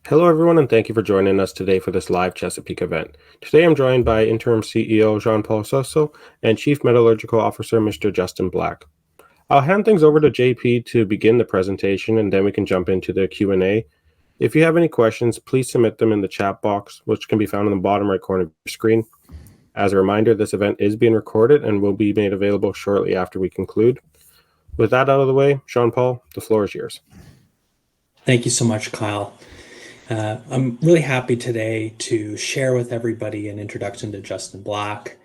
Hello, everyone, and thank you for joining us today for this live Chesapeake event. Today, I'm joined by Interim CEO Jean-Paul Tsotsos and Chief Metallurgical Officer Mr. Justin Black. I'll hand things over to JP to begin the presentation, and then we can jump into the Q&A. If you have any questions, please submit them in the chat box, which can be found in the bottom right corner of your screen. As a reminder, this event is being recorded and will be made available shortly after we conclude. With that out of the way, Jean-Paul, the floor is yours. Thank you so much, Kyle. I'm really happy today to share with everybody an introduction to Justin Black.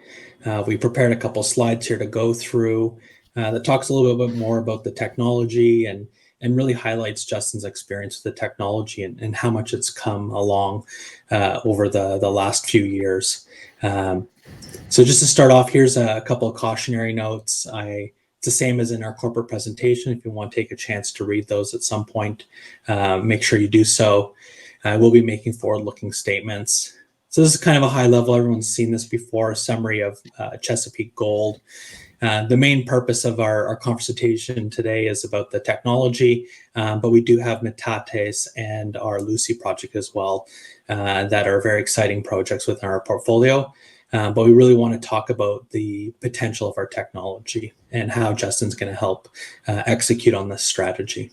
We prepared a couple slides here to go through that talks a little bit more about the technology and really highlights Justin's experience with the technology and how much it's come along over the last few years. So just to start off, here's a couple of cautionary notes. It's the same as in our corporate presentation. If you want to take a chance to read those at some point, make sure you do so. We'll be making forward-looking statements. So this is kind of a high level. Everyone's seen this before, a summary of Chesapeake Gold. The main purpose of our conversation today is about the technology, but we do have Metates and our Lucy project as well that are very exciting projects within our portfolio. But we really want to talk about the potential of our technology and how Justin's going to help execute on this strategy.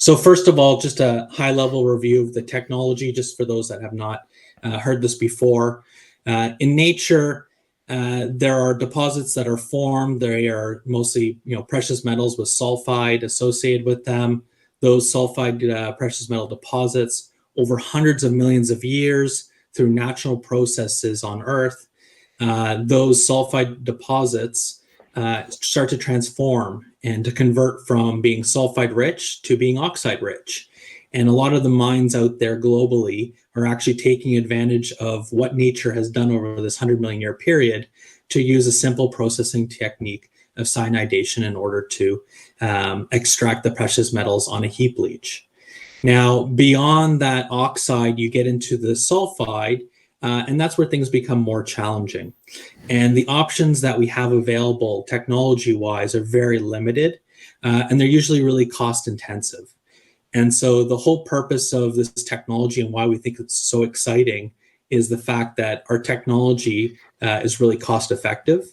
So first of all, just a high-level review of the technology, just for those that have not heard this before. In nature, there are deposits that are formed. They are mostly, precious metals with sulfide associated with them. Those sulfide precious metal deposits, over hundreds of millions of years through natural processes on Earth, those sulfide deposits start to transform and to convert from being sulfide rich to being oxide rich. And a lot of the mines out there globally are actually taking advantage of what nature has done over this 100 million year period to use a simple processing technique of cyanidation in order to extract the precious metals on a heap leach. Now, beyond that oxide, you get into the sulfide, and that's where things become more challenging. And the options that we have available technology-wise are very limited, and they're usually really cost-intensive. And so the whole purpose of this technology and why we think it's so exciting is the fact that our technology is really cost-effective,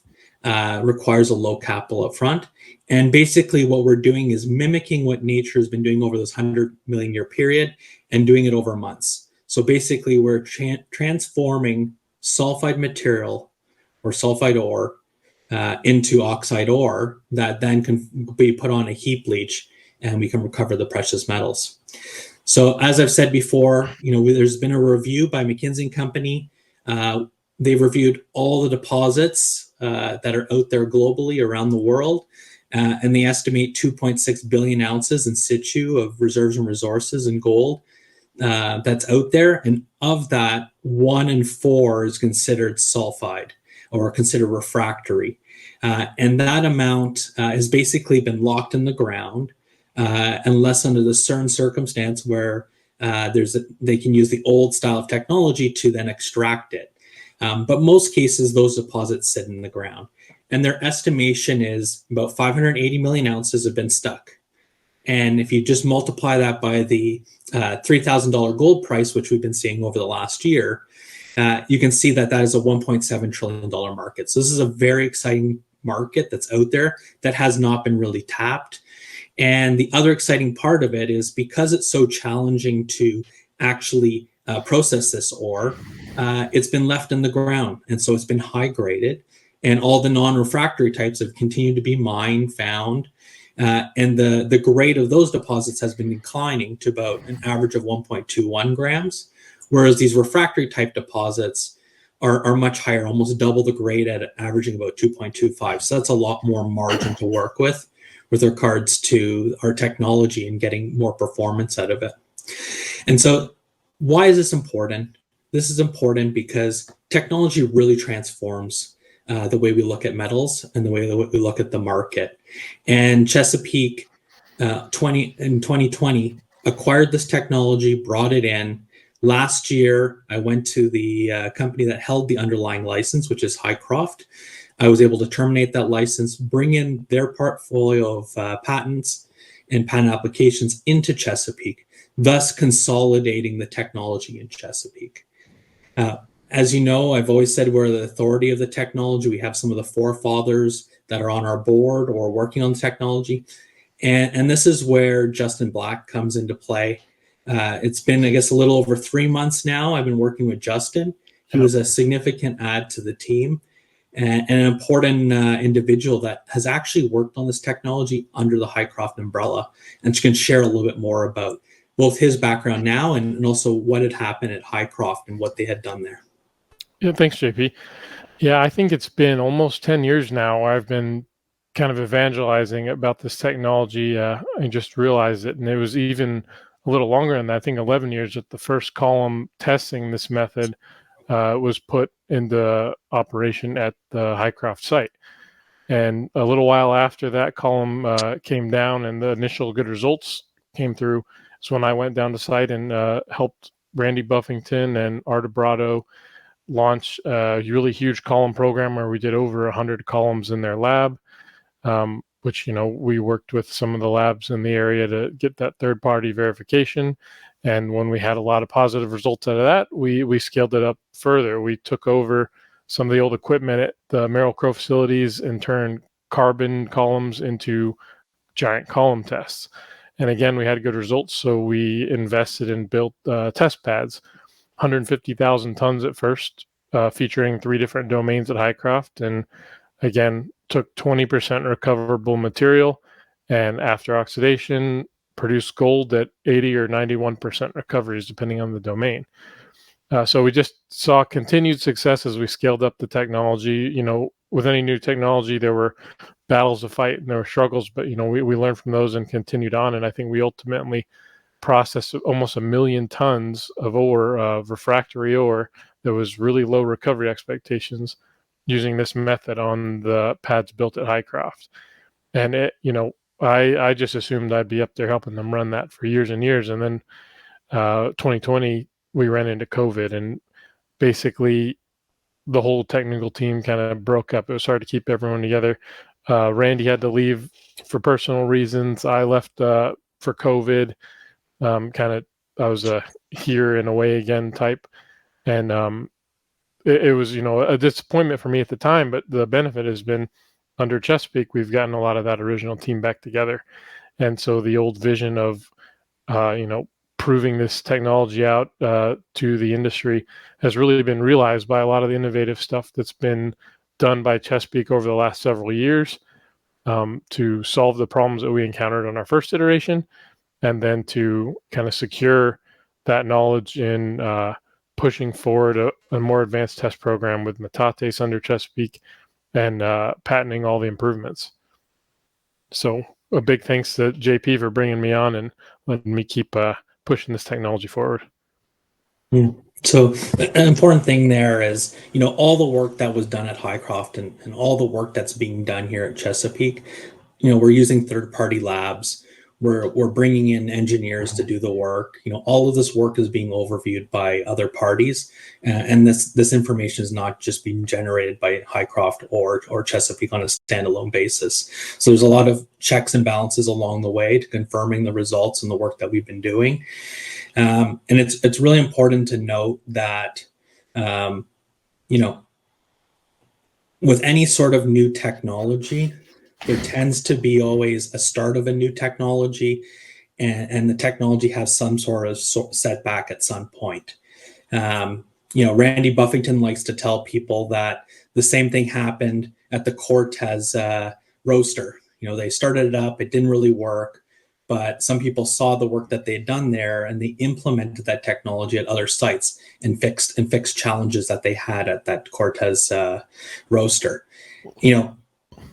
requires a low capital up front. And basically what we're doing is mimicking what nature has been doing over this 100 million year period and doing it over months. So basically we're transforming sulfide material or sulfide ore into oxide ore that then can be put on a heap leach and we can recover the precious metals. So as I've said before, there's been a review by McKinsey & Company. They've reviewed all the deposits that are out there globally around the world, and they estimate 2.6 billion ounces in situ of reserves and resources in gold that's out there. And of that, 1 in 4 is considered sulfide or considered refractory. And that amount has basically been locked in the ground unless under the certain circumstance where they can use the old style of technology to then extract it. But most cases, those deposits sit in the ground. And their estimation is about 580 million ounces have been stuck. And if you just multiply that by the $3,000 gold price, which we've been seeing over the last year, you can see that is a $1.7 trillion market. So this is a very exciting market that's out there that has not been really tapped. And the other exciting part of it is because it's so challenging to actually process this ore, it's been left in the ground. And so it's been high graded. And all the non-refractory types have continued to be mined, found. And the grade of those deposits has been declining to about an average of 1.21 grams, whereas these refractory type deposits are much higher, almost double the grade at averaging about 2.25. So that's a lot more margin to work with regards to our technology and getting more performance out of it. And so why is this important? This is important because technology really transforms the way we look at metals and the way that we look at the market. And Chesapeake in 2020 acquired this technology, brought it in. Last year, I went to the company that held the underlying license, which is Highcroft. I was able to terminate that license, bring in their portfolio of patents, and patent applications into Chesapeake, thus consolidating the technology in Chesapeake. As you know, I've always said we're the authority of the technology. We have some of the forefathers that are on our board or working on the technology. And this is where Justin Black comes into play. It's been, I guess, a little over 3 months now. I've been working with Justin. He was a significant add to the team and an important individual that has actually worked on this technology under the Hycroft umbrella, and can share a little bit more about both his background now and also what had happened at Hycroft and what they had done there. Yeah, thanks, JP. Yeah, I think it's been almost 10 years now. I've been kind of evangelizing about this technology. I just realized it, and it was even a little longer than that. I think 11 years that the first column testing this method was put into operation at the Hycroft site. And a little while after that column came down and the initial good results came through, so when I went down to site and helped Randy Buffington and Arta Brado launch a really huge column program where we did over 100 columns in their lab, which, we worked with some of the labs in the area to get that third-party verification. And when we had a lot of positive results out of that, we scaled it up further. We took over some of the old equipment at the Merrill Crowe facilities and turned carbon columns into giant column tests. And again, we had good results, so we invested and built test pads, 150,000 tons at first, featuring 3 different domains at Hycroft. And again, took 20% recoverable material, and after oxidation, produced gold at 80 or 91% recoveries, depending on the domain. So we just saw continued success as we scaled up the technology. With any new technology, there were battles to fight and there were struggles, but we learned from those and continued on. And I think we ultimately processed almost 1 million tons of ore, refractory ore, that was really low recovery expectations, using this method on the pads built at Hycroft. And I just assumed I'd be up there helping them run that for years and years. And then 2020, we ran into COVID, and basically the whole technical team kind of broke up. It was hard to keep everyone together. Randy had to leave for personal reasons. I left for COVID. I was a here and away again type. And it was, a disappointment for me at the time, but the benefit has been under Chesapeake, we've gotten a lot of that original team back together. And so the old vision of, proving this technology out to the industry has really been realized by a lot of the innovative stuff that's been done by Chesapeake over the last several years to solve the problems that we encountered on our first iteration, and then to kind of secure that knowledge in pushing forward a more advanced test program with Metates under Chesapeake and patenting all the improvements. So a big thanks to JP for bringing me on and letting me keep pushing this technology forward. Yeah. So an important thing there is, all the work that was done at Hycroft and all the work that's being done here at Chesapeake, we're using third-party labs. We're bringing in engineers to do the work. All of this work is being overviewed by other parties, and this information is not just being generated by Hycroft or Chesapeake on a standalone basis. So there's a lot of checks and balances along the way to confirming the results and the work that we've been doing. And it's really important to note that with any sort of new technology, there tends to be always a start of a new technology, and the technology has some sort of setback at some point. Randy Buffington likes to tell people that the same thing happened at the Cortez roaster. They started it up, it didn't really work, but some people saw the work that they had done there, and they implemented that technology at other sites and fixed challenges that they had at that Cortez roaster.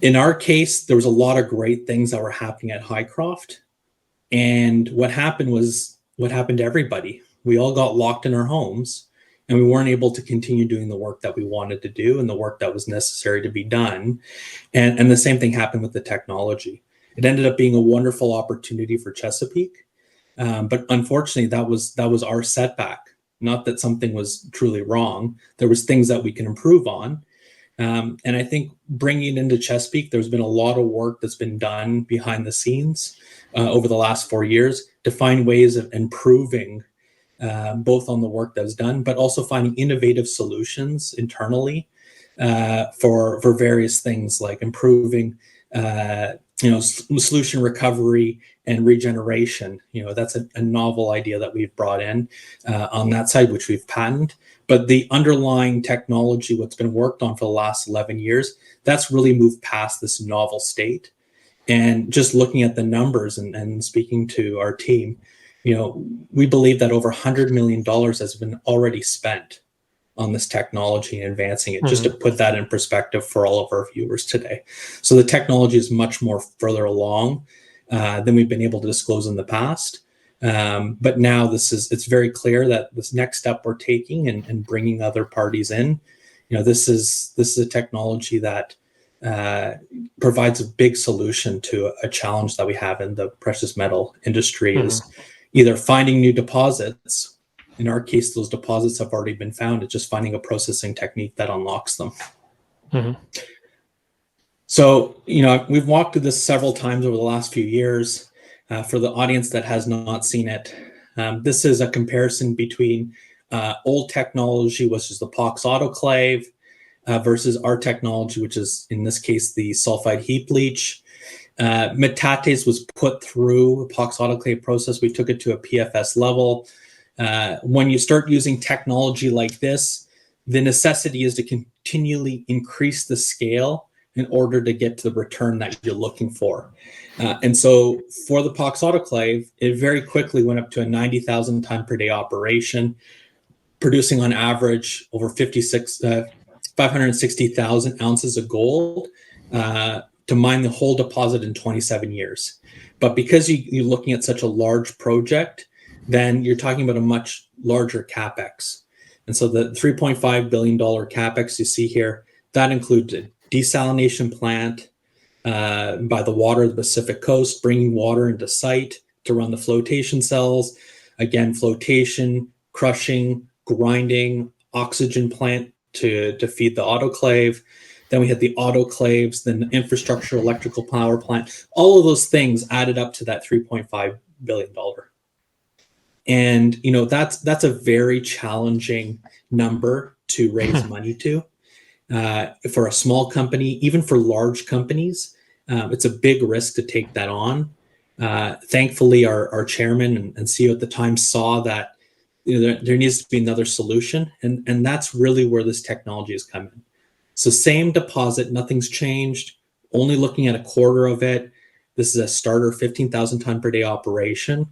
In our case, there was a lot of great things that were happening at Hycroft. And what happened was what happened to everybody. We all got locked in our homes, and we weren't able to continue doing the work that we wanted to do and the work that was necessary to be done. And the same thing happened with the technology. It ended up being a wonderful opportunity for Chesapeake. But unfortunately, that was our setback. Not that something was truly wrong. There was things that we can improve on. And I think bringing it into Chesapeake, there's been a lot of work that's been done behind the scenes over the last 4 years to find ways of improving both on the work that's done, but also finding innovative solutions internally for various things like improving, solution recovery and regeneration. That's a novel idea that we've brought in on that side, which we've patented. But the underlying technology, what's been worked on for the last 11 years, that's really moved past this novel state. And just looking at the numbers and speaking to our team, we believe that over $100 million has been already spent on this technology and advancing it, just to put that in perspective for all of our viewers today. So the technology is much more further along than we've been able to disclose in the past. But now it's very clear that this next step we're taking and bringing other parties in, this is a technology that provides a big solution to a challenge that we have in the precious metal industry, is either finding new deposits. In our case, those deposits have already been found. It's just finding a processing technique that unlocks them. So, we've walked through this several times over the last few years. For the audience that has not seen it, this is a comparison between old technology, which is the POX autoclave, versus our technology, which is, in this case, the sulfide heap leach. Metates was put through a POX autoclave process. We took it to a PFS level. When you start using technology like this, the necessity is to continually increase the scale in order to get to the return that you're looking for. And so for the POX autoclave, it very quickly went up to a 90,000 ton per day operation, producing on average over 560,000 ounces of gold to mine the whole deposit in 27 years. But because you're looking at such a large project, then you're talking about a much larger CapEx. And so the $3.5 billion CapEx you see here, that includes a desalination plant by the water of the Pacific coast, bringing water into site to run the flotation cells. Again, flotation, crushing, grinding, oxygen plant to feed the autoclave. Then we had the autoclaves, then the infrastructure, electrical power plant. All of those things added up to that $3.5 billion. And that's a very challenging number to raise money to. For a small company, even for large companies, it's a big risk to take that on. Thankfully, our chairman and CEO at the time saw that there needs to be another solution, and that's really where this technology is coming. So same deposit, nothing's changed, only looking at a quarter of it. This is a starter 15,000 ton per day operation.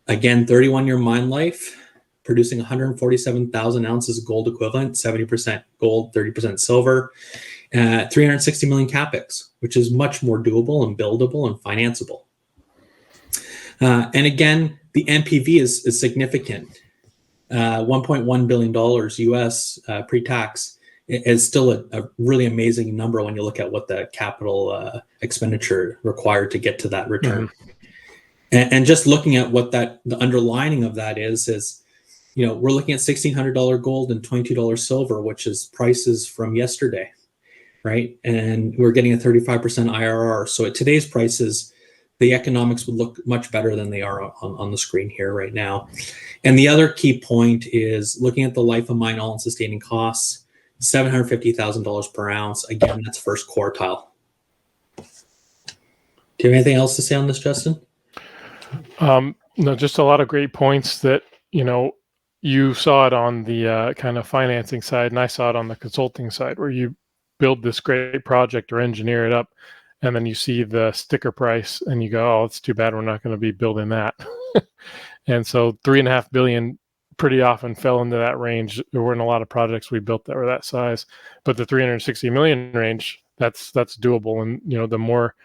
Again, 31-year mine life, producing 147,000 ounces of gold equivalent, 70% gold, 30% silver, 360 million CapEx, which is much more doable and buildable and financeable. And again, the NPV is significant. $1.1 billion US pre-tax is still a really amazing number when you look at what the capital expenditure required to get to that return. And just looking at what the underlining of that is, we're looking at $1,600 gold and $22 silver, which is prices from yesterday, right? And we're getting a 35% IRR. So at today's prices, the economics would look much better than they are on the screen here right now. And the other key point is looking at the life of mine all-in sustaining costs, $750,000 per ounce. Again, that's first quartile. Do you have anything else to say on this, Justin? No, just a lot of great points that, you saw it on the kind of financing side, and I saw it on the consulting side, where you build this great project or engineer it up, and then you see the sticker price and you go, oh, it's too bad we're not going to be building that. And so $3.5 billion pretty often fell into that range. There weren't a lot of projects we built that were that size, but the 360 million range, that's doable. And, the more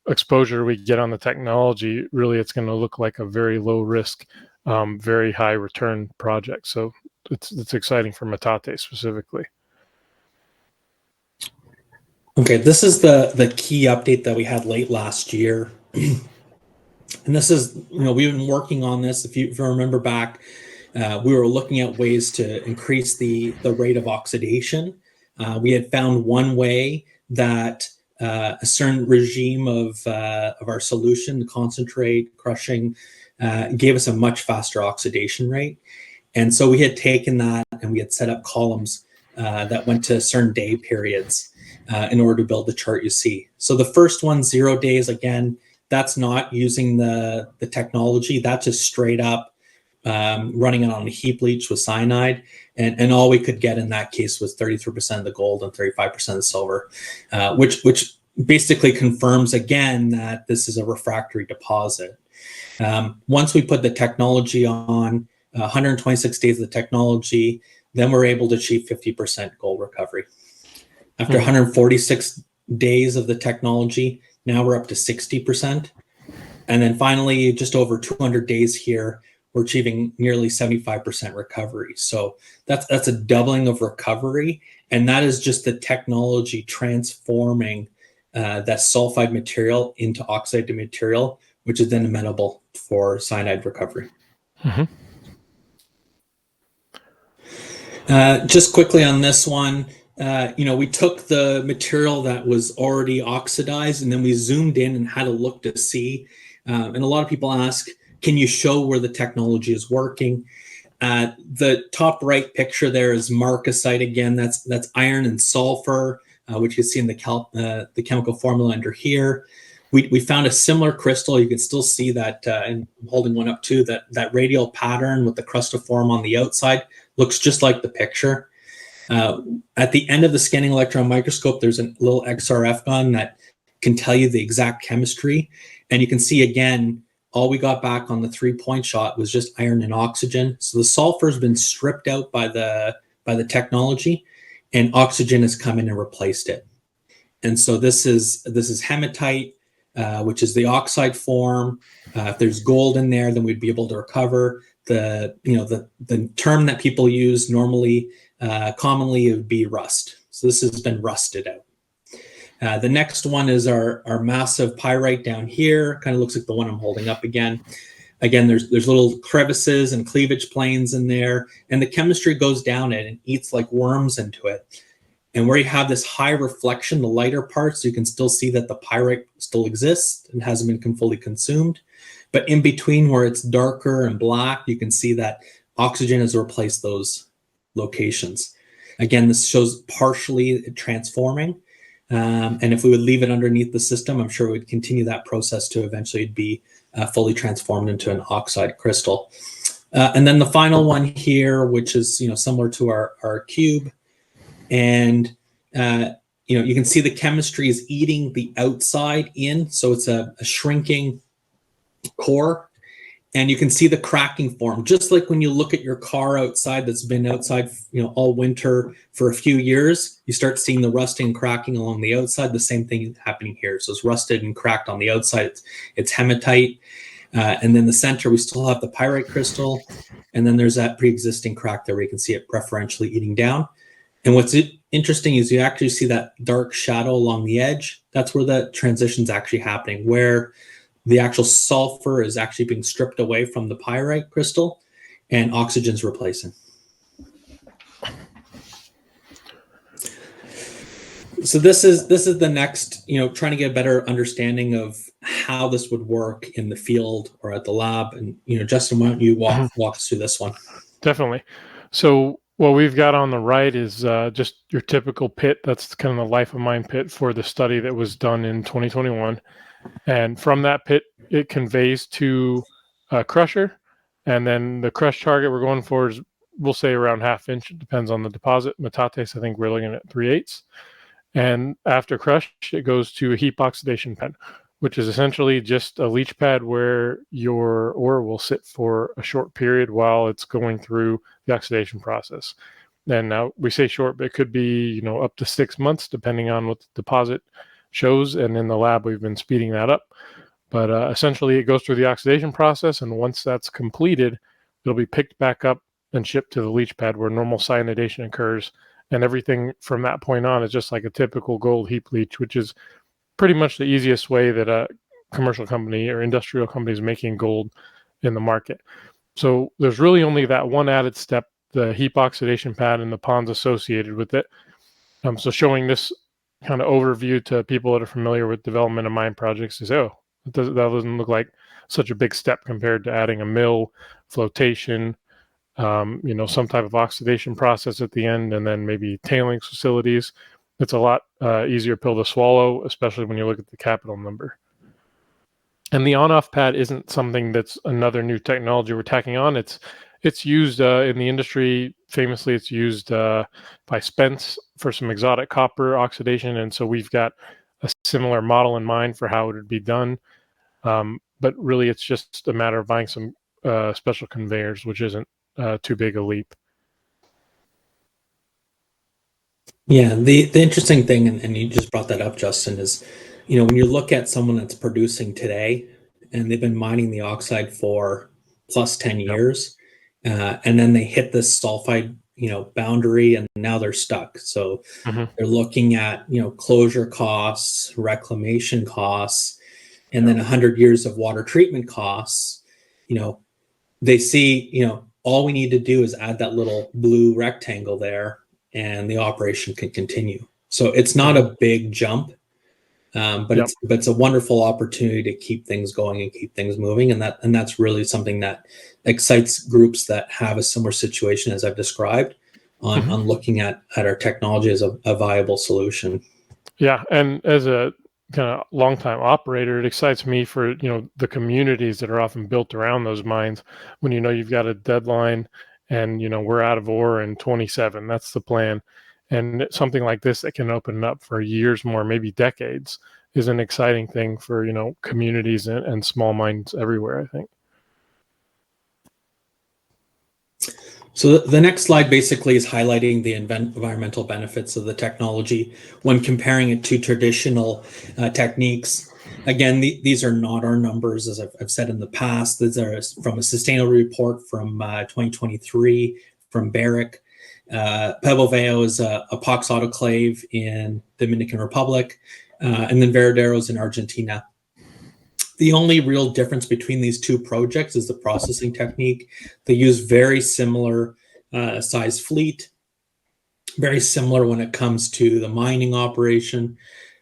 exposure we get on the technology, really it's going to look like a very low risk, very high return project. So it's exciting for Metates specifically. Okay, this is the key update that we had late last year. And this is, we've been working on this. If you remember back, we were looking at ways to increase the rate of oxidation We had found one way that a certain regime of our solution, the concentrate crushing, gave us a much faster oxidation rate. And so we had taken that and we had set up columns that went to certain day periods in order to build the chart you see. So the first one, 0 days, again, that's not using the technology. That's just straight up running it on a heap leach with cyanide. And all we could get in that case was 33% of the gold and 35% of the silver, which basically confirms again that this is a refractory deposit. Once we put the technology on, 126 days of the technology, then we're able to achieve 50% gold recovery. After 146 days of the technology, now we're up to 60%. And then finally, just over 200 days here, we're achieving nearly 75% recovery. So that's a doubling of recovery. And that is just the technology transforming that sulfide material into oxide material, which is then amenable for cyanide recovery. Just quickly on this one, we took the material that was already oxidized and then we zoomed in and had a look to see. And a lot of people ask, can you show where the technology is working? The top right picture there is marcasite again. That's iron and sulfur, which you see in the chemical formula under here. We found a similar crystal. You can still see that, and I'm holding one up too, that radial pattern with the crustiform on the outside looks just like the picture. At the end of the scanning electron microscope, there's a little XRF gun that can tell you the exact chemistry. And you can see again, all we got back on the 3-point shot was just iron and oxygen. So the sulfur has been stripped out by the technology, and oxygen has come in and replaced it. And so this is hematite, which is the oxide form. If there's gold in there, then we'd be able to recover. The term that people use normally, commonly, it would be rust. So this has been rusted out. The next one is our massive pyrite down here. Kind of looks like the one I'm holding up again. Again, there's little crevices and cleavage planes in there, and the chemistry goes down it and eats like worms into it. And where you have this high reflection, the lighter parts, you can still see that the pyrite still exists and hasn't been fully consumed. But in between where it's darker and black, you can see that oxygen has replaced those locations. Again, this shows partially transforming. And if we would leave it underneath the system, I'm sure we'd continue that process to eventually be fully transformed into an oxide crystal. And then the final one here, which is similar to our cube, and you can see the chemistry is eating the outside in, so it's a shrinking core. And you can see the cracking form, just like when you look at your car outside that's been outside, all winter for a few years, you start seeing the rusting and cracking along the outside. The same thing is happening here. So it's rusted and cracked on the outside. It's hematite. And then the center, we still have the pyrite crystal. And then there's that pre-existing crack there where you can see it preferentially eating down. And what's interesting is you actually see that dark shadow along the edge. That's where the transition's actually happening, where the actual sulfur is actually being stripped away from the pyrite crystal and oxygen's replacing. So this is the next, trying to get a better understanding of how this would work in the field or at the lab. And, Justin, why don't you walk us through this one? Definitely. So what we've got on the right is just your typical pit. That's kind of the life of mine pit for the study that was done in 2021. And from that pit, it conveys to a crusher. And then the crush target we're going for is, we'll say, around 1/2 inch. It depends on the deposit. Metates, I think we're looking at 3/8. And after crush, it goes to a heap oxidation pad, which is essentially just a leach pad where your ore will sit for a short period while it's going through the oxidation process. And now we say short, but it could be, up to 6 months, depending on what the deposit shows. And in the lab, we've been speeding that up. But essentially, it goes through the oxidation process. And once that's completed, it'll be picked back up and shipped to the leach pad where normal cyanidation occurs. And everything from that point on is just like a typical gold heap leach, which is pretty much the easiest way that a commercial company or industrial company is making gold in the market. So there's really only that one added step, the heap oxidation pad and the ponds associated with it. So showing this kind of overview to people that are familiar with development of mine projects is, that doesn't look like such a big step compared to adding a mill, flotation, some type of oxidation process at the end, and then maybe tailings facilities. It's a lot easier pill to swallow, especially when you look at the capital number. And the on-off pad isn't something that's another new technology we're tacking on. It's used in the industry. Famously, it's used by Spence for some exotic copper oxidation, and so we've got a similar model in mind for how it would be done. But really, it's just a matter of buying some special conveyors, which isn't too big a leap. Yeah, the interesting thing, and you just brought that up, Justin, is when you look at someone that's producing today, and they've been mining the oxide for plus 10 years, and then they hit this sulfide boundary, and now they're stuck. So they're looking at closure costs, reclamation costs, and then 100 years of water treatment costs. They see all we need to do is add that little blue rectangle there, and the operation can continue. So it's not a big jump, but it's a wonderful opportunity to keep things going and keep things moving, and that's really something that excites groups that have a similar situation as I've described on looking at our technology as a viable solution. Yeah, and as a kind of longtime operator, it excites me for the communities that are often built around those mines. When you've got a deadline, and we're out of ore in 27. That's the plan, and something like this that can open up for years more, maybe decades, is an exciting thing for communities and small mines everywhere, I think. So the next slide basically is highlighting the environmental benefits of the technology when comparing it to traditional techniques. Again, these are not our numbers, as I've said in the past. These are from a sustainability report from 2023 from Barrick. Pueblo Viejo is a POX autoclave in the Dominican Republic, and then Veradero is in Argentina. The only real difference between these two projects is the processing technique. They use very similar size fleet, very similar when it comes to the mining operation,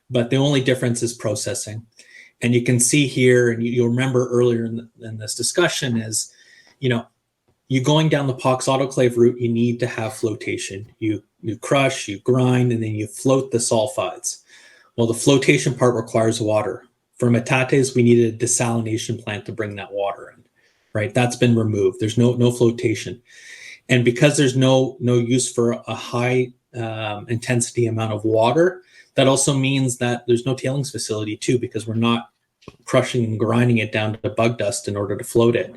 but the only difference is processing. And you can see here, and you'll remember earlier in this discussion, is you going down the POX autoclave route, you need to have flotation. You crush, you grind, and then you float the sulfides. Well, the flotation part requires water. For Metates, we needed a desalination plant to bring that water in, right? That's been removed. There's no flotation. And because there's no use for a high intensity amount of water, that also means that there's no tailings facility too, because we're not crushing and grinding it down to bug dust in order to float it.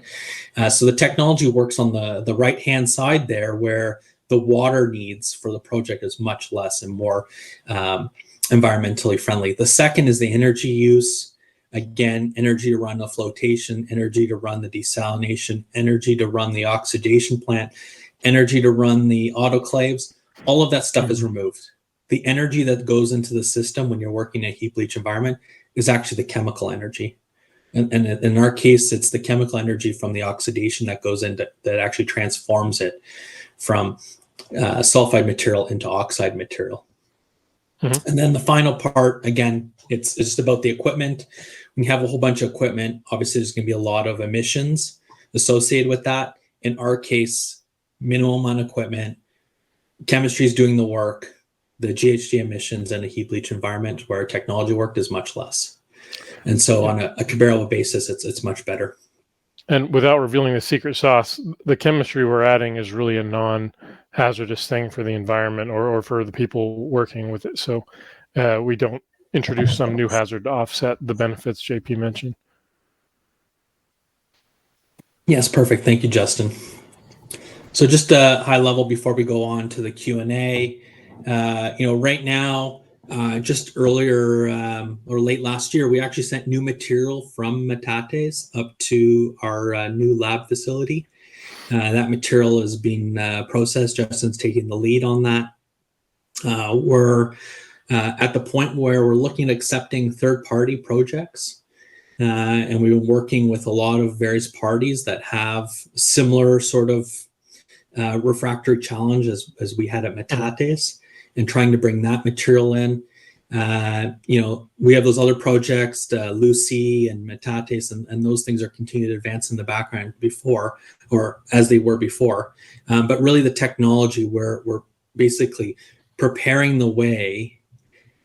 So the technology works on the right-hand side there, where the water needs for the project is much less and more environmentally friendly. The second is the energy use. Again, energy to run the flotation, energy to run the desalination, energy to run the oxidation plant, energy to run the autoclaves. All of that stuff is removed. The energy that goes into the system when you're working in a heap leach environment is actually the chemical energy. And in our case, it's the chemical energy from the oxidation that goes into that actually transforms it from sulfide material into oxide material. And then the final part, again, it's just about the equipment. When you have a whole bunch of equipment, obviously there's going to be a lot of emissions associated with that. In our case, minimal amount of equipment, chemistry is doing the work, the GHG emissions in a heap leach environment where technology work is much less. And so on a comparable basis, it's much better. And without revealing the secret sauce, the chemistry we're adding is really a non-hazardous thing for the environment or for the people working with it. So we don't introduce some new hazard to offset the benefits JP mentioned. Yes, perfect. Thank you, Justin. So just a high level before we go on to the Q&A. Right now, just earlier or late last year, we actually sent new material from Metates up to our new lab facility. That material is being processed. Justin's taking the lead on that. We're at the point where we're looking at accepting third-party projects. And we've been working with a lot of various parties that have similar sort of refractory challenge as we had at Metates. and trying to bring that material in. We have those other projects, Lucy and Metates, and those things are continuing to advance in the background before, or as they were before. But really the technology, we're basically preparing the way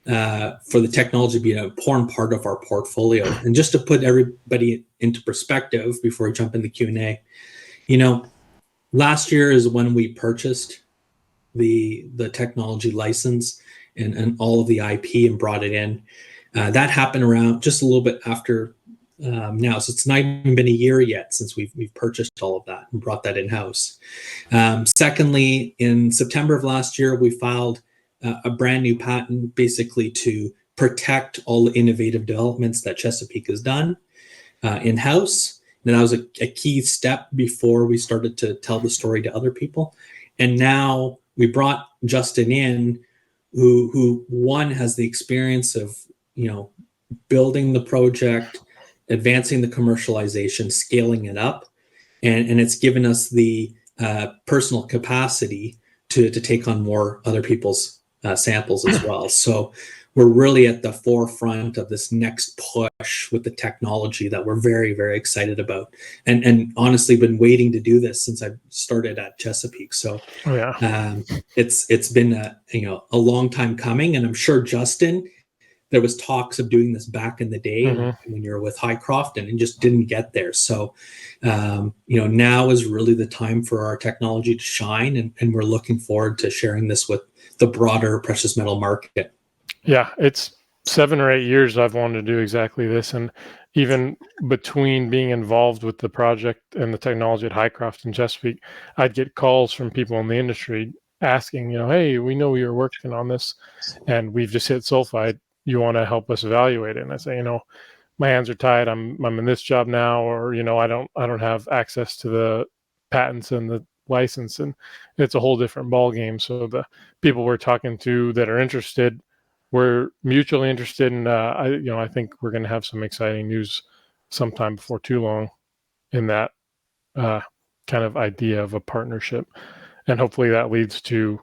for the technology to be an important part of our portfolio. And just to put everybody into perspective before we jump into Q&A, last year is when we purchased the technology license and all of the IP and brought it in. That happened around just a little bit after now. So it's not even been a year yet since we've purchased all of that and brought that in-house. Secondly, in September of last year, we filed a brand new patent basically to protect all the innovative developments that Chesapeake has done in-house. And that was a key step before we started to tell the story to other people. And now we brought Justin in, who one has the experience of, building the project, advancing the commercialization, scaling it up. And it's given us the personal capacity to take on more other people's samples as well. So we're really at the forefront of this next push with the technology that we're very, very excited about. And honestly, been waiting to do this since I started at Chesapeake. So it's been a long time coming. And I'm sure, Justin, there was talks of doing this back in the day when you were with Highcroft, and it just didn't get there. So, now is really the time for our technology to shine. And we're looking forward to sharing this with the broader precious metal market. Yeah, it's 7 or 8 years I've wanted to do exactly this. And even between being involved with the project and the technology at Highcroft and Chesapeake, I'd get calls from people in the industry asking, hey, we know you're working on this and we've just hit sulfide. You want to help us evaluate it? And I say, my hands are tied. I'm in this job now, or, I don't have access to the patents and the license, and it's a whole different ball game. So the people we're talking to that are interested, we're mutually interested, and I think we're going to have some exciting news sometime before too long in that kind of idea of a partnership, and hopefully that leads to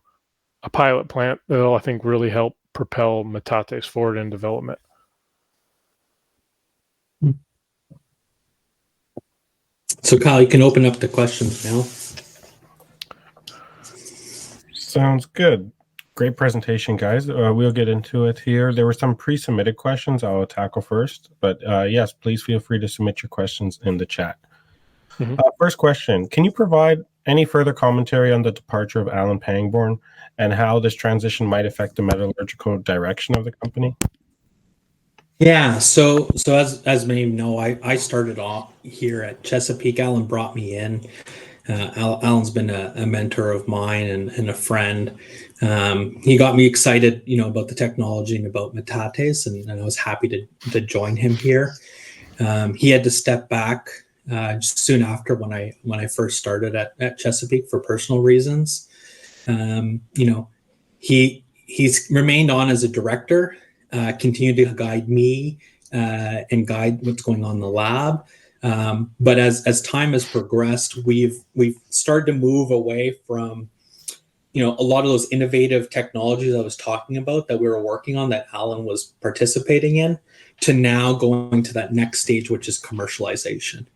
a pilot plant that'll, I think, really help propel Metates forward in development. So Kyle, you can open up the questions now. Sounds good. Great presentation, guys. We'll get into it here. There were some pre-submitted questions I'll tackle first, but yes, please feel free to submit your questions in the chat. First question, can you provide any further commentary on the departure of Alan Pangborn and how this transition might affect the metallurgical direction of the company? Yeah, so as many know, I started off here at Chesapeake. Alan brought me in. Alan's been a mentor of mine and a friend. He got me excited, about the technology and about Metates, and I was happy to join him here. He had to step back just soon after when I first started at Chesapeake for personal reasons. He's remained on as a director, continued to guide me and guide what's going on in the lab. But as time has progressed, we've started to move away from, a lot of those innovative technologies I was talking about that we were working on that Alan was participating in, to now going to that next stage, which is commercialization.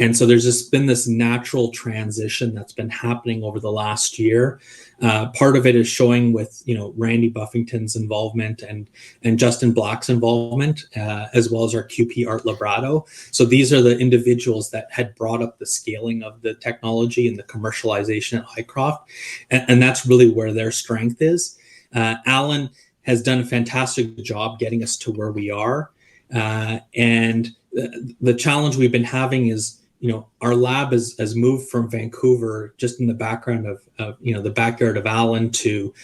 And so there's just been this natural transition that's been happening over the last year. Part of it is showing with, Randy Buffington's involvement and Justin Black's involvement, as well as our QP Art Labrado. So these are the individuals that had brought up the scaling of the technology and the commercialization at Highcroft. And that's really where their strength is. Alan has done a fantastic job getting us to where we are. And the challenge we've been having is, our lab has moved from Vancouver, just in the background of the backyard of Alan, to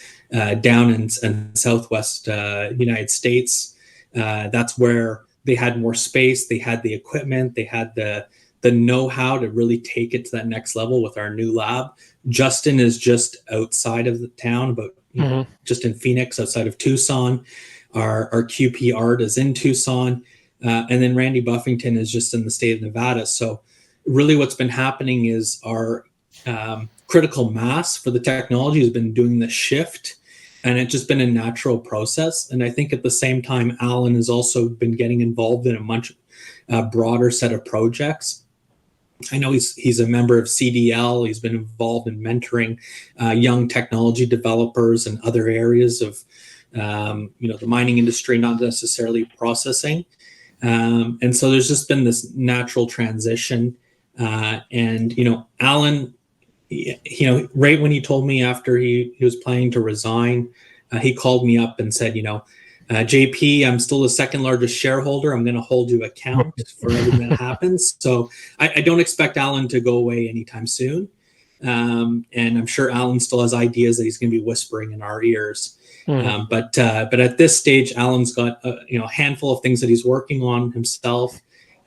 down in Southwest United States. That's where they had more space, they had the equipment, they had the know-how to really take it to that next level with our new lab. Justin is just outside of the town, but just in Phoenix, outside of Tucson. Our QP Art is in Tucson. And then Randy Buffington is just in the state of Nevada. So really what's been happening is our critical mass for the technology has been doing the shift. and it's just been a natural process. And I think at the same time, Alan has also been getting involved in a much broader set of projects. I know he's a member of CDL. He's been involved in mentoring young technology developers in other areas of the mining industry, not necessarily processing. And so there's just been this natural transition. And Alan, right when he told me after he was planning to resign, he called me up and said, JP, I'm still the second largest shareholder. I'm going to hold you account for everything that happens. So I don't expect Alan to go away anytime soon. And I'm sure Alan still has ideas that he's going to be whispering in our ears. But at this stage, Alan's got a handful of things that he's working on himself.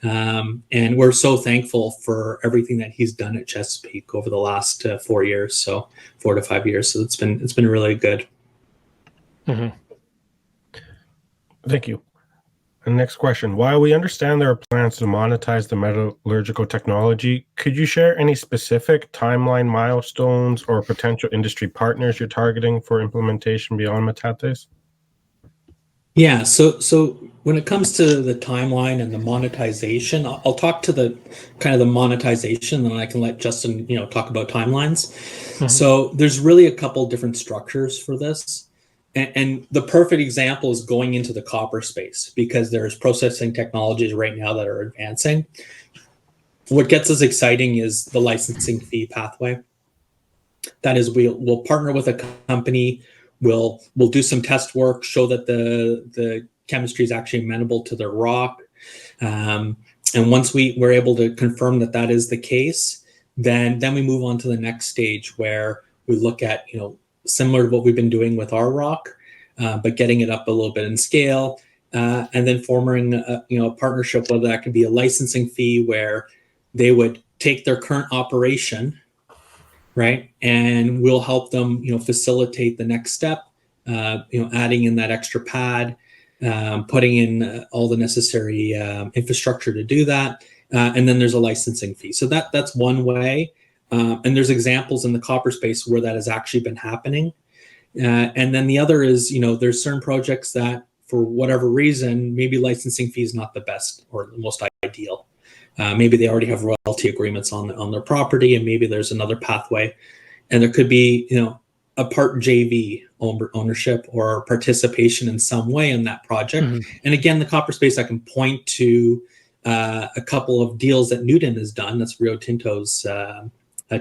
And we're so thankful for everything that he's done at Chesapeake over the last 4 years. So 4 to 5 years. So it's been really good. Mm-hmm. Thank you. And next question. While we understand there are plans to monetize the metallurgical technology, could you share any specific timeline milestones or potential industry partners you're targeting for implementation beyond Metates? Yeah, so when it comes to the timeline and the monetization, I'll talk to the kind of the monetization, then I can let Justin, talk about timelines. Mm-hmm. So there's really a couple different structures for this. And the perfect example is going into the copper space, because there's processing technologies right now that are advancing. What gets us exciting is the licensing fee pathway. That is, we'll partner with a company, we'll do some test work, show that the chemistry is actually amenable to the rock. And once we're able to confirm that is the case, then we move on to the next stage, where we look at, similar to what we've been doing with our rock, but getting it up a little bit in scale, and then forming a partnership, whether that could be a licensing fee where they would take their current operation, right, and we'll help them, facilitate the next step, adding in that extra pad, putting in all the necessary infrastructure to do that, and then there's a licensing fee. So that's one way. And there's examples in the copper space where that has actually been happening. And then the other is, there's certain projects that, for whatever reason, maybe licensing fee is not the best or the most ideal. Maybe they already have royalty agreements on their property, and maybe there's another pathway. And there could be, a part JV ownership or participation in some way in that project. Mm-hmm. And again, the copper space, I can point to a couple of deals that Newton has done. That's Rio Tinto's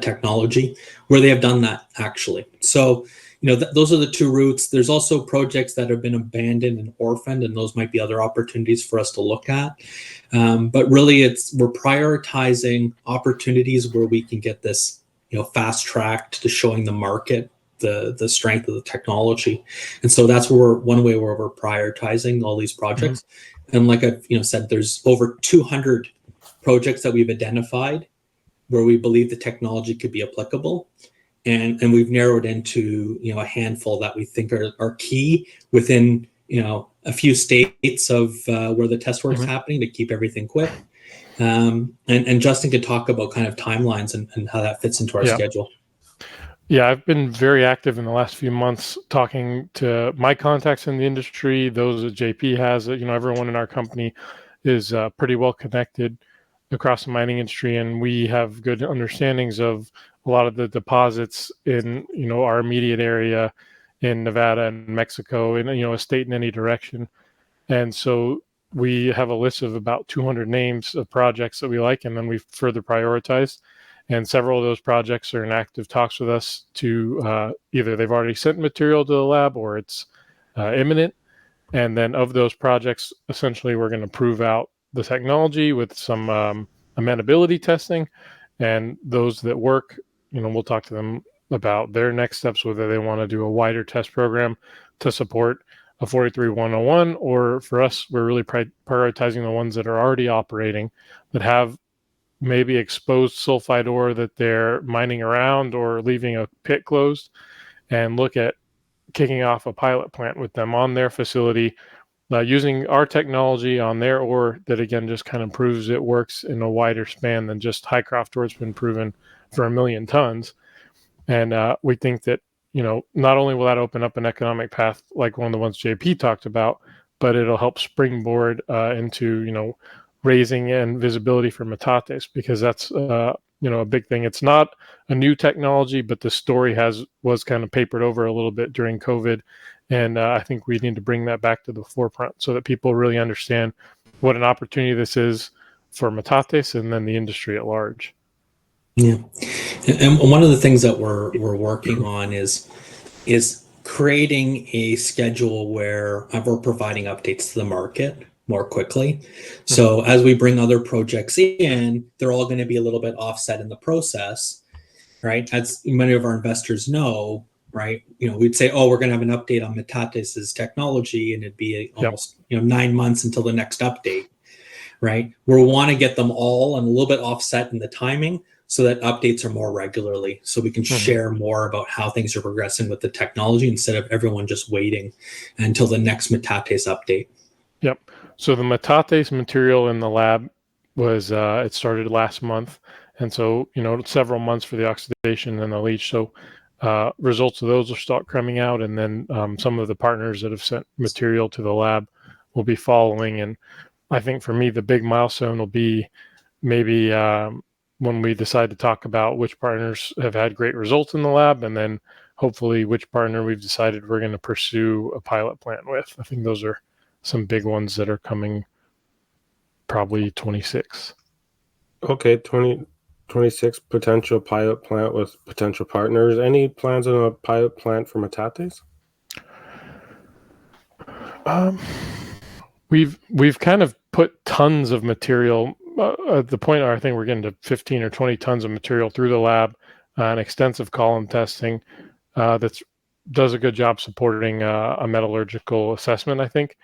technology, where they have done that actually. So, those are the two routes. There's also projects that have been abandoned and orphaned, and those might be other opportunities for us to look at. But really, we're prioritizing opportunities where we can get this, fast tracked to showing the market the strength of the technology. And so that's one way where we're prioritizing all these projects. Mm-hmm. And like I've said, there's over 200 projects that we've identified where we believe the technology could be applicable. And we've narrowed into, a handful that we think are key within, a few states of where the test work is mm-hmm. happening, to keep everything quick. And Justin could talk about kind of timelines and how that fits into our schedule. Yeah, I've been very active in the last few months talking to my contacts in the industry, those that JP has. Everyone in our company is pretty well connected across the mining industry, and we have good understandings of a lot of the deposits in our immediate area in Nevada and Mexico, in a state in any direction. And so we have a list of about 200 names of projects that we like, and then we further prioritize. And several of those projects are in active talks with us to either they've already sent material to the lab or it's imminent. And then of those projects, essentially, we're going to prove out the technology with some amenability testing. And those that work, we'll talk to them about their next steps, whether they want to do a wider test program to support a 43101, or for us, we're really prioritizing the ones that are already operating, that have maybe exposed sulfide ore that they're mining around or leaving a pit closed, and look at kicking off a pilot plant with them on their facility, using our technology on their ore that, again, just kind of proves it works in a wider span than just Hycroft ore. It's been proven for 1 million tons. And we think that, not only will that open up an economic path like one of the ones JP talked about, but it'll help springboard into raising and visibility for Metates, because that's a big thing. It's not a new technology, but the story was kind of papered over a little bit during COVID, and I think we need to bring that back to the forefront so that people really understand what an opportunity this is for Metates and then the industry at large. Yeah, and one of the things that we're working on is creating a schedule where we're providing updates to the market more quickly. So as we bring other projects in, they're all going to be a little bit offset in the process, right? As many of our investors know, right? We'd say, oh, we're going to have an update on Metates' technology, and it'd be almost 9 months until the next update, right? We want to get them all and a little bit offset in the timing, so that updates are more regularly, so we can share more about how things are progressing with the technology instead of everyone just waiting until the next Metates update. Yep. So the Metates material in the lab was, it started last month. And so, several months for the oxidation and the leach. So results of those will start coming out. And then some of the partners that have sent material to the lab will be following. And I think for me, the big milestone will be maybe when we decide to talk about which partners have had great results in the lab, and then hopefully which partner we've decided we're going to pursue a pilot plant with. I think those are some big ones that are coming probably 26. Okay, 2026 potential pilot plant with potential partners. Any plans on a pilot plant for Metates? We've kind of put tons of material at the point where I think we're getting to 15 or 20 tons of material through the lab, and extensive column testing that does a good job supporting a metallurgical assessment, I think.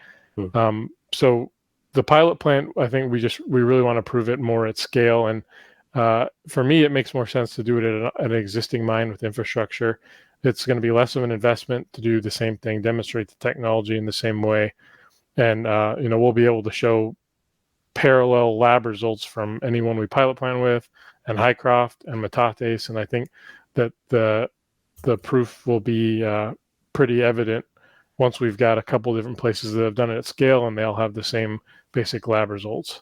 So the pilot plant, I think we really want to prove it more at scale. And for me, it makes more sense to do it at an existing mine with infrastructure. It's going to be less of an investment to do the same thing, demonstrate the technology in the same way. And, we'll be able to show parallel lab results from anyone we pilot plant with, and Hycroft and Metates. And I think that the proof will be pretty evident once we've got a couple different places that have done it at scale, and they all have the same basic lab results.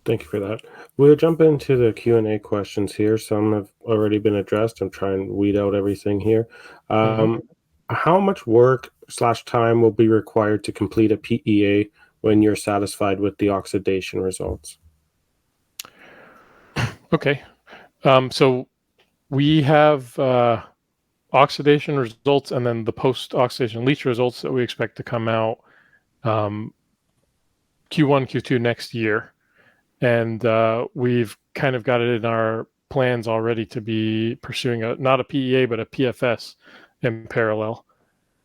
Thank you for that. We'll jump into the Q&A questions here. Some have already been addressed. I'm trying to weed out everything here. How much work / time will be required to complete a PEA when you're satisfied with the oxidation results? Okay. So we have oxidation results, and then the post-oxidation leach results that we expect to come out Q1, Q2 next year. And we've kind of got it in our plans already to be pursuing not a PEA, but a PFS in parallel.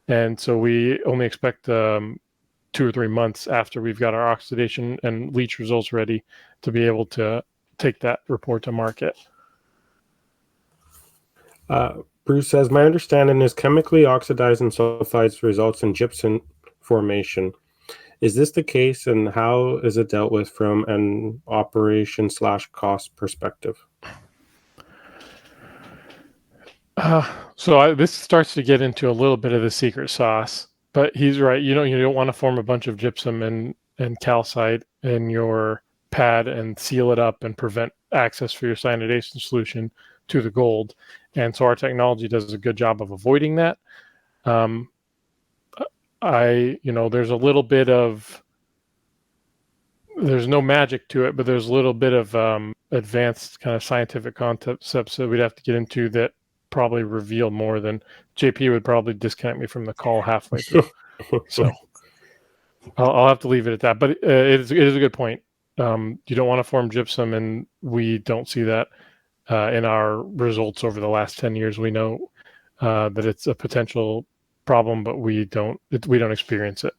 And so we only expect 2 or 3 months after we've got our oxidation and leach results ready to be able to take that report to market. Bruce says, my understanding is chemically oxidizing sulfides results in gypsum formation. Is this the case, and how is it dealt with from an operation / cost perspective? So this starts to get into a little bit of the secret sauce, but he's right. You don't want to form a bunch of gypsum and calcite in your pad and seal it up and prevent access for your cyanidation solution to the gold. And so our technology does a good job of avoiding that. There's a little bit of, there's no magic to it, but there's a little bit of advanced kind of scientific concepts that we'd have to get into that probably reveal more than JP would probably disconnect me from the call halfway through. So I'll have to leave it at that. But it is a good point. You don't want to form gypsum, and we don't see that in our results over the last 10 years. We know that it's a potential problem, but we don't experience it.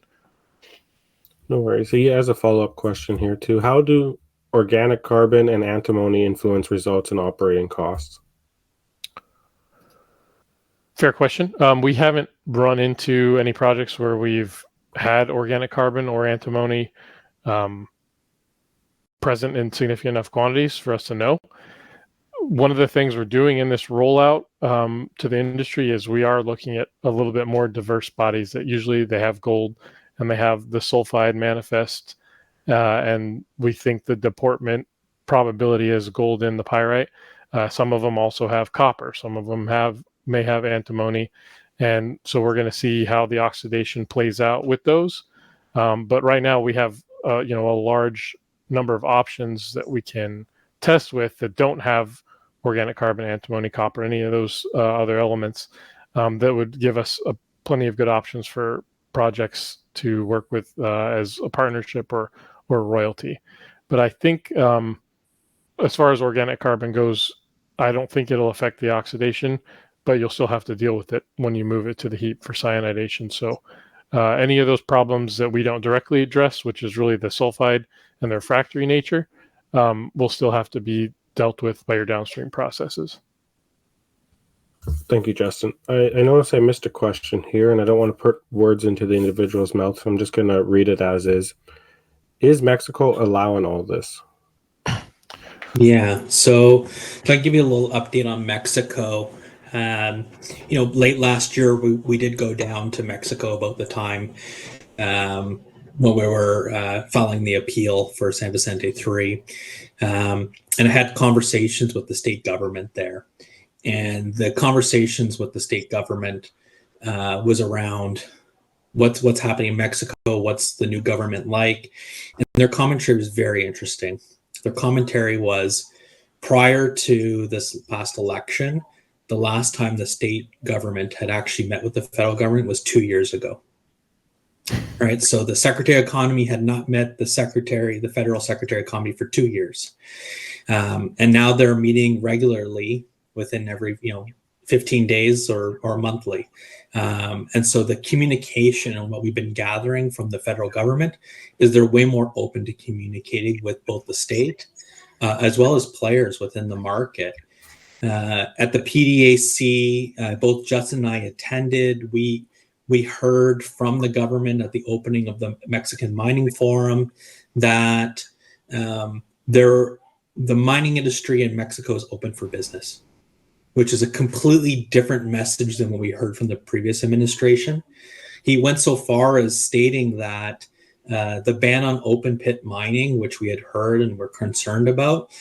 No worries. So he has a follow-up question here too. How do organic carbon and antimony influence results and operating costs? Fair question. We haven't run into any projects where we've had organic carbon or antimony present in significant enough quantities for us to know. one of the things we're doing in this rollout to the industry is we are looking at a little bit more diverse bodies that usually they have gold and they have the sulfide manifest, and we think the deportment probability is gold in the pyrite. Some of them also have copper. Some of them may have antimony, and so we're going to see how the oxidation plays out with those. But right now we have a large number of options that we can test with that don't have organic carbon, antimony, copper, any of those other elements, that would give us plenty of good options for projects to work with as a partnership or royalty. But I think as far as organic carbon goes, I don't think it'll affect the oxidation, but you'll still have to deal with it when you move it to the heap for cyanidation. So any of those problems that we don't directly address, which is really the sulfide and the refractory nature, will still have to be dealt with by your downstream processes. Thank you, Justin. I notice I missed a question here, and I don't want to put words into the individual's mouth, so I'm just going to read it as is. Is Mexico allowing all this? Yeah, so can I give you a little update on Mexico? Late last year, we did go down to Mexico about the time when we were filing the appeal for San Vicente 3. And I had conversations with the state government there. And the conversations with the state government was around what's happening in Mexico, what's the new government like. And their commentary was very interesting. Their commentary was, prior to this past election, the last time the state government had actually met with the federal government was 2 years ago. Right, so the Secretary of Economy had not met the federal Secretary of Economy for 2 years, and now they're meeting regularly within every 15 days or monthly, and so the communication and what we've been gathering from the federal government is they're way more open to communicating with both the state as well as players within the market. At the PDAC, both Justin and I attended. We heard from the government at the opening of the Mexican Mining Forum that the mining industry in Mexico is open for business, which is a completely different message than what we heard from the previous administration. He went so far as stating that the ban on open pit mining, which we had heard and were concerned about,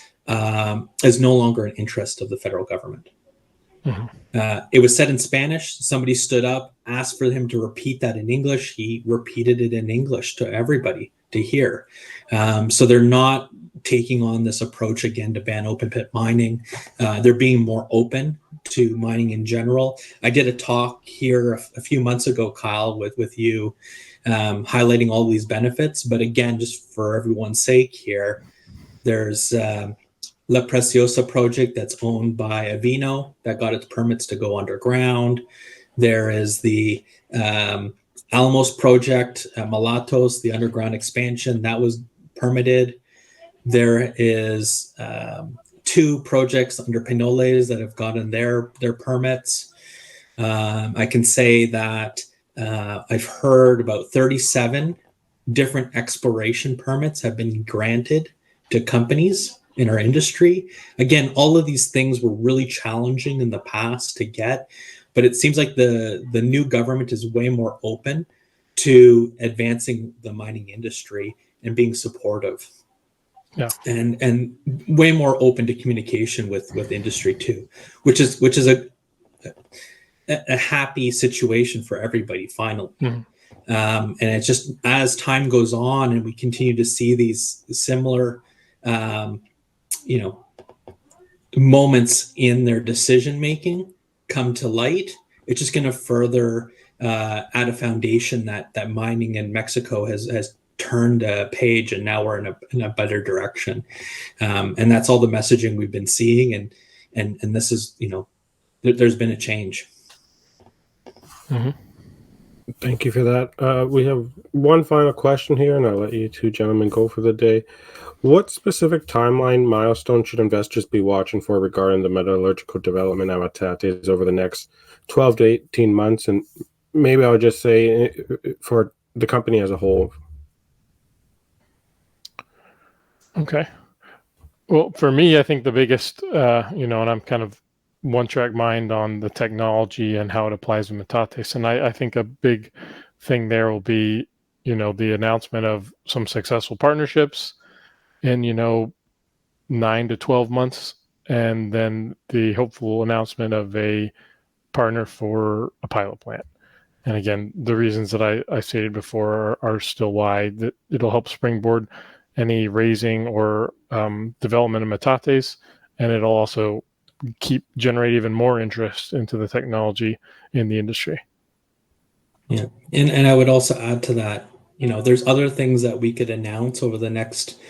is no longer an interest of the federal government. Mm-hmm. It was said in Spanish. Somebody stood up, asked for him to repeat that in English. He repeated it in English to everybody to hear. So they're not taking on this approach again to ban open pit mining. They're being more open to mining in general. I did a talk here a few months ago, Kyle, with you, highlighting all these benefits. But again, just for everyone's sake here, there's La Preciosa project that's owned by Avino that got its permits to go underground. There is the Alamos project, Metates, the underground expansion that was permitted. There is 2 projects under Pinoles that have gotten their permits. I can say that I've heard about 37 different exploration permits have been granted to companies in our industry. Again, all of these things were really challenging in the past to get, but it seems like the new government is way more open to advancing the mining industry and being supportive. Yeah, and way more open to communication with industry too, which is a happy situation for everybody finally. Mm-hmm. And it's just, as time goes on and we continue to see these similar moments in their decision making come to light, it's just going to further add a foundation that mining in Mexico has turned a page, and now we're in a better direction. And that's all the messaging we've been seeing, and this is, there's been a change. Mm-hmm. Thank you for that. We have one final question here, and I'll let you 2 gentlemen go for the day. What specific timeline milestone should investors be watching for regarding the metallurgical development at Metates over the next 12 to 18 months? And maybe I would just say for the company as a whole. Okay. Well, for me, I think the biggest, and I'm kind of one-track mind on the technology and how it applies to Metates. And I think a big thing there will be, the announcement of some successful partnerships in, 9 to 12 months, and then the hopeful announcement of a partner for a pilot plant. And again, the reasons that I stated before are still why that it'll help springboard any raising or development of Metates, and it'll also generate even more interest into the technology in the industry. Yeah, and I would also add to that, there's other things that we could announce over the next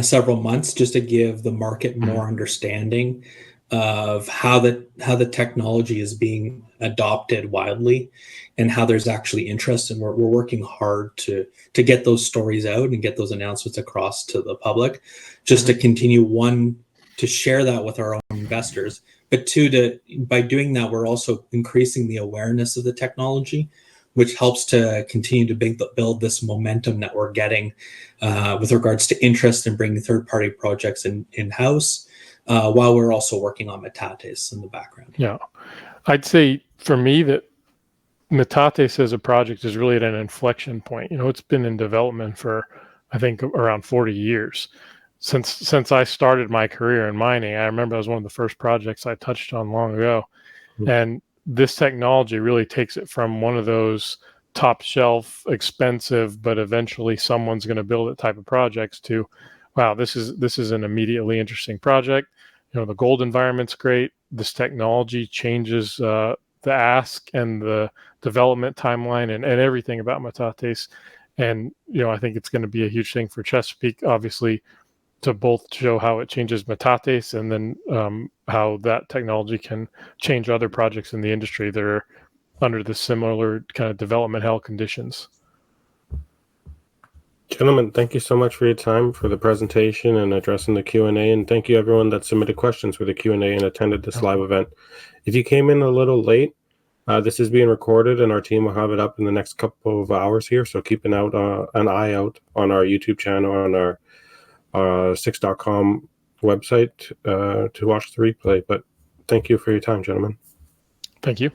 several months just to give the market more understanding of how the technology is being adopted widely and how there's actually interest. And we're working hard to get those stories out and get those announcements across to the public, just to continue, one, to share that with our own investors, but two, by doing that, we're also increasing the awareness of the technology, which helps to continue to build this momentum that we're getting with regards to interest in bringing third-party projects in-house, while we're also working on Metates in the background. Yeah, I'd say for me that Metates as a project is really at an inflection point. It's been in development for, I think, around 40 years. Since I started my career in mining, I remember it was one of the first projects I touched on long ago. Mm-hmm. And this technology really takes it from one of those top shelf, expensive, but eventually someone's going to build it type of projects to, wow, this is an immediately interesting project. The gold environment's great. This technology changes the ask and the development timeline and everything about Metates. And, I think it's going to be a huge thing for Chesapeake, obviously, to both show how it changes Metates and then how that technology can change other projects in the industry that are under the similar kind of development hell conditions. Gentlemen, thank you so much for your time, for the presentation and addressing the Q&A, and thank you everyone that submitted questions for the Q&A and attended this live event. If you came in a little late, this is being recorded and our team will have it up in the next couple of hours here, so keep an eye out on our YouTube channel, on our 6.com website to watch the replay. But thank you for your time, gentlemen. Thank you.